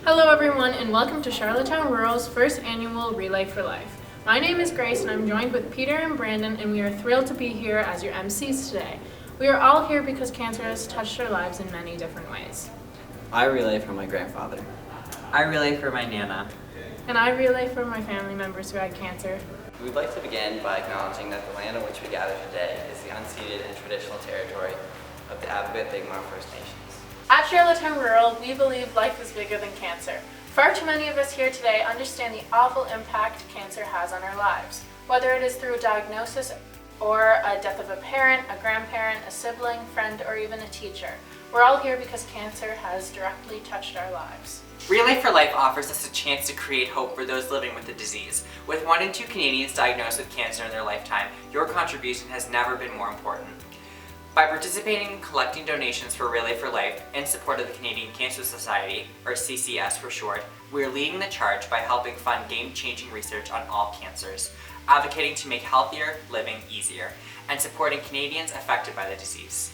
Hello everyone and welcome to Charlottetown Rural's first annual Relay for Life. My name is Grace and I'm joined with Peter and Brandon, and we are thrilled to be here as your MCs today. We are all here because cancer has touched our lives in many different ways. I relay for my grandfather. I relay for my Nana. And I relay for my family members who had cancer. We'd like to begin by acknowledging that the land on which we gather today is the unceded and traditional territory of the Ababit-Bigmar First Nations. At Charlottetown Rural, we believe life is bigger than cancer. Far too many of us here today understand the awful impact cancer has on our lives. Whether it is through a diagnosis or a death of a parent, a grandparent, a sibling, friend, or even a teacher. We're all here because cancer has directly touched our lives. Relay for Life offers us a chance to create hope for those living with the disease. With 1 in 2 Canadians diagnosed with cancer in their lifetime, your contribution has never been more important. By participating in collecting donations for Relay for Life in support of the Canadian Cancer Society, or CCS for short, we are leading the charge by helping fund game-changing research on all cancers, advocating to make healthier living easier, and supporting Canadians affected by the disease.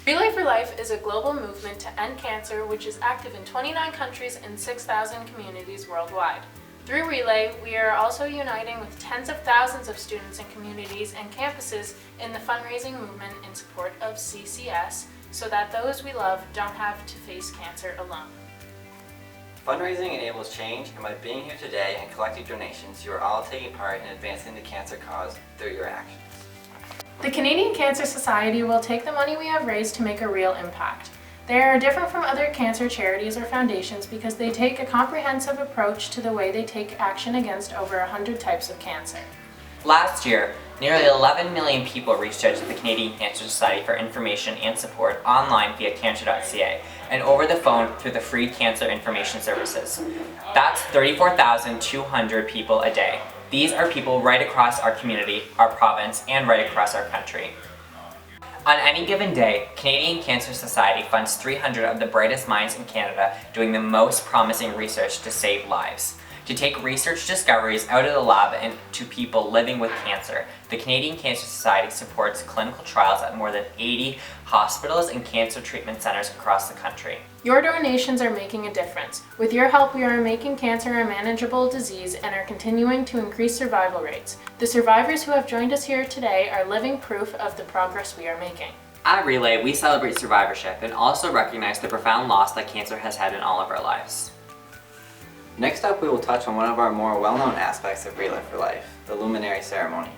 Relay for Life is a global movement to end cancer which is active in 29 countries and 6,000 communities worldwide. Through Relay, we are also uniting with tens of thousands of students and communities and campuses in the fundraising movement in support of CCS so that those we love don't have to face cancer alone. Fundraising enables change, and by being here today and collecting donations, you are all taking part in advancing the cancer cause through your actions. The Canadian Cancer Society will take the money we have raised to make a real impact. They are different from other cancer charities or foundations because they take a comprehensive approach to the way they take action against over 100 types of cancer. Last year, nearly 11 million people reached out to the Canadian Cancer Society for information and support online via cancer.ca and over the phone through the free cancer information services. That's 34,200 people a day. These are people right across our community, our province, and right across our country. On any given day, Canadian Cancer Society funds 300 of the brightest minds in Canada doing the most promising research to save lives. To take research discoveries out of the lab and to people living with cancer, the Canadian Cancer Society supports clinical trials at more than 80 hospitals and cancer treatment centers across the country. Your donations are making a difference. With your help, we are making cancer a manageable disease and are continuing to increase survival rates. The survivors who have joined us here today are living proof of the progress we are making. At Relay, we celebrate survivorship and also recognize the profound loss that cancer has had in all of our lives. Next up, we will touch on one of our more well-known aspects of Relay for Life, the Luminary Ceremony.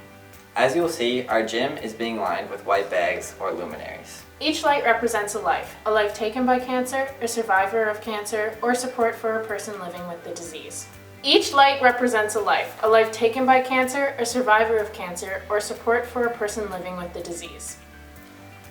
As you will see, our gym is being lined with white bags or luminaries. Each light represents a life taken by cancer, a survivor of cancer, or support for a person living with the disease. Each light represents a life taken by cancer, a survivor of cancer, or support for a person living with the disease.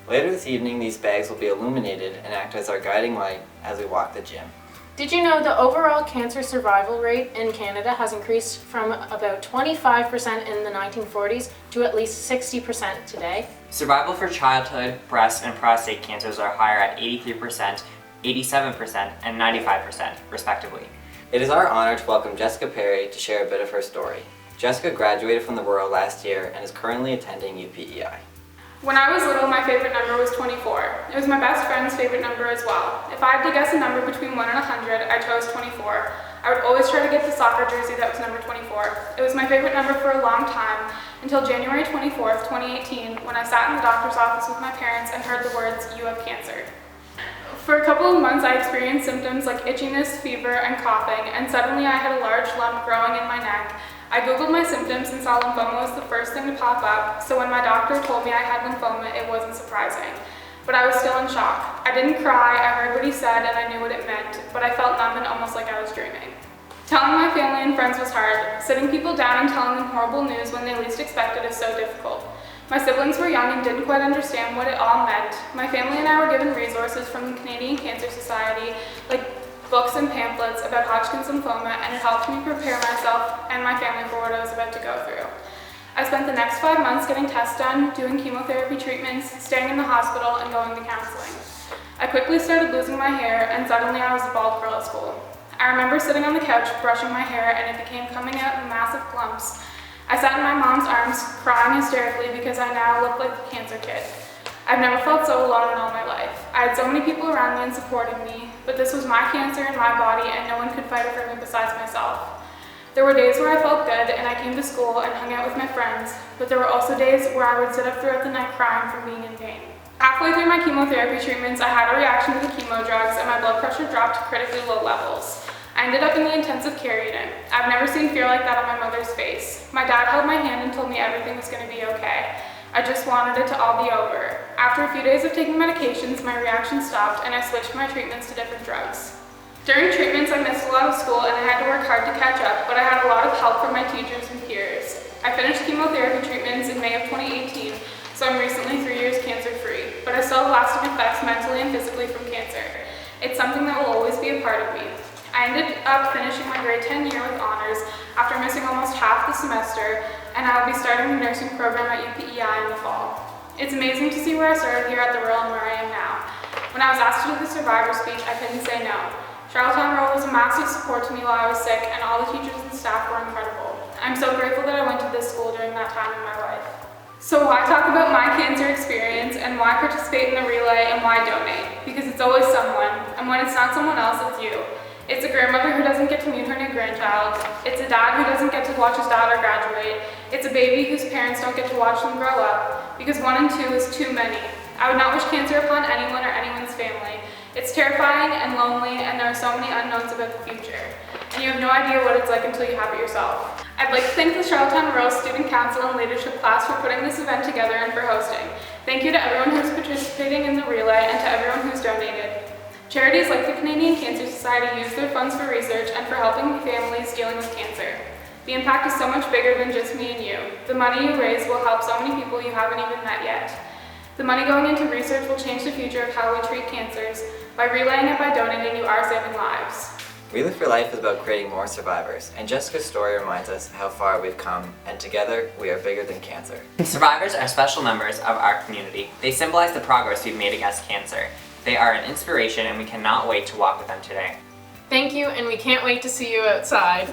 Later this evening, these bags will be illuminated and act as our guiding light as we walk the gym. Did you know the overall cancer survival rate in Canada has increased from about 25% in the 1940s to at least 60% today? Survival for childhood, breast, and prostate cancers are higher at 83%, 87%, and 95%, respectively. It is our honor to welcome Jessica Perry to share a bit of her story. Jessica graduated from the Royal last year and is currently attending UPEI. When I was little, my favorite number was 24. It was my best friend's favorite number as well. If I had to guess a number between 1 and 100, I chose 24. I would always try to get the soccer jersey that was number 24. It was my favorite number for a long time, until January 24th, 2018, when I sat in the doctor's office with my parents and heard the words, "You have cancer." For a couple of months, I experienced symptoms like itchiness, fever, and coughing, and suddenly I had a large lump growing in my neck. I googled my symptoms and saw lymphoma was the first thing to pop up, so when my doctor told me I had lymphoma, it wasn't surprising. But I was still in shock. I didn't cry, I heard what he said, and I knew what it meant, but I felt numb and almost like I was dreaming. Telling my family and friends was hard. Sitting people down and telling them horrible news when they least expected is so difficult. My siblings were young and didn't quite understand what it all meant. My family and I were given resources from the Canadian Cancer Society, like books and pamphlets about Hodgkin's lymphoma, and it helped me prepare myself and my family for what I was about to go through. I spent the next 5 months getting tests done, doing chemotherapy treatments, staying in the hospital, and going to counseling. I quickly started losing my hair, and suddenly I was a bald girl at school. I remember sitting on the couch brushing my hair, and it became coming out in massive clumps. I sat in my mom's arms, crying hysterically because I now looked like the cancer kid. I've never felt so alone in all my life. I had so many people around me and supporting me, but this was my cancer in my body and no one could fight it for me besides myself. There were days where I felt good and I came to school and hung out with my friends, but there were also days where I would sit up throughout the night crying from being in pain. Halfway through my chemotherapy treatments, I had a reaction to the chemo drugs and my blood pressure dropped to critically low levels. I ended up in the intensive care unit. I've never seen fear like that on my mother's face. My dad held my hand and told me everything was going to be okay. I just wanted it to all be over. After a few days of taking medications, my reaction stopped and I switched my treatments to different drugs. During treatments, I missed a lot of school and I had to work hard to catch up, but I had a lot of help from my teachers and peers. I finished chemotherapy treatments in May of 2018, so I'm recently 3 years cancer-free, but I still have lasting effects mentally and physically from cancer. It's something that will always be a part of me. I ended up finishing my grade 10 year with honors after missing almost half the semester, and I will be starting the nursing program at UPEI in the fall. It's amazing to see where I started here at the Rural and where I am now. When I was asked to do the survivor speech, I couldn't say no. Charlottetown Rural was a massive support to me while I was sick, and all the teachers and staff were incredible. I'm so grateful that I went to this school during that time in my life. So why talk about my cancer experience, and why participate in the relay, and why donate? Because it's always someone, and when it's not someone else, it's you. It's a grandmother who doesn't get to meet her new grandchild. It's a dad who doesn't get to watch his daughter graduate. It's a baby whose parents don't get to watch them grow up, because 1 and 2 is too many. I would not wish cancer upon anyone or anyone's family. It's terrifying and lonely, and there are so many unknowns about the future. And you have no idea what it's like until you have it yourself. I'd like to thank the Charlottetown Rural Student Council and Leadership class for putting this event together and for hosting. Thank you to everyone who's participating in the relay and to everyone who's donated. Charities like the Canadian Cancer Society use their funds for research and for helping families dealing with cancer. The impact is so much bigger than just me and you. The money you raise will help so many people you haven't even met yet. The money going into research will change the future of how we treat cancers. By relaying it by donating, you are saving lives. Relay for Life is about creating more survivors, and Jessica's story reminds us how far we've come, and together we are bigger than cancer. Survivors are special members of our community. They symbolize the progress we've made against cancer. They are an inspiration and we cannot wait to walk with them today. Thank you, and we can't wait to see you outside.